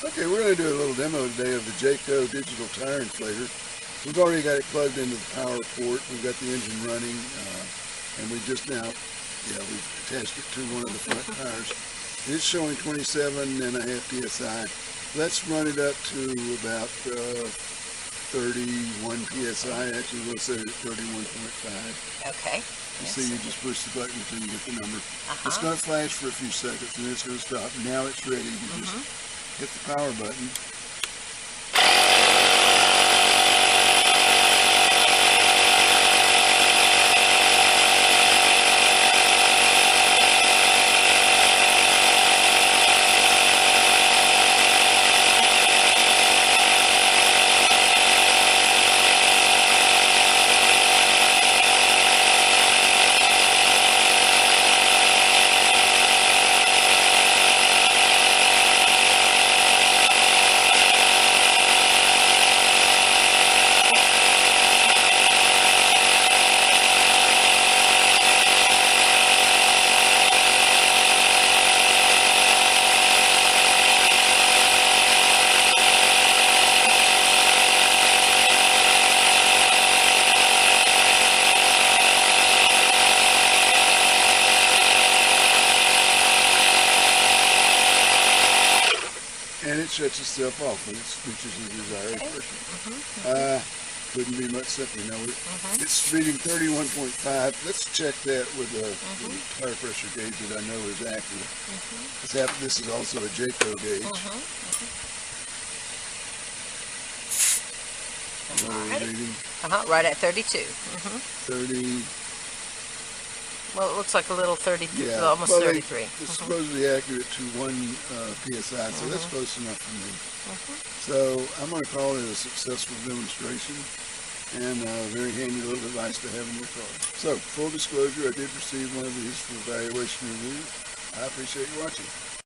Okay, we're going to do a little demo today of the JACO digital tire inflator. We've already got it plugged into the power port. We've got the engine running, and we just now, we've attached it to one of the front tires. It's showing 27.5 psi. Let's run it up to about 31 psi. Actually, we'll set it at 31.5. Okay. You see, you just push the button until you get the number. It's going to flash for a few seconds, and then it's going to stop. Now it's ready. You just hit the power button. And it shuts itself off when it reaches the desired pressure. Couldn't be much simpler. Now it's reading 31.5. Let's check that with the tire pressure gauge that I know is accurate. This is also a JACO gauge. What are we reading? Right at 32. 30. Well, it looks like a little 33, almost 33. It's supposedly accurate to 1 psi, so that's close enough for me. So I'm going to call it a successful demonstration and a very handy little device to have in your car. So, full disclosure, I did receive one of these for evaluation review. I appreciate you watching.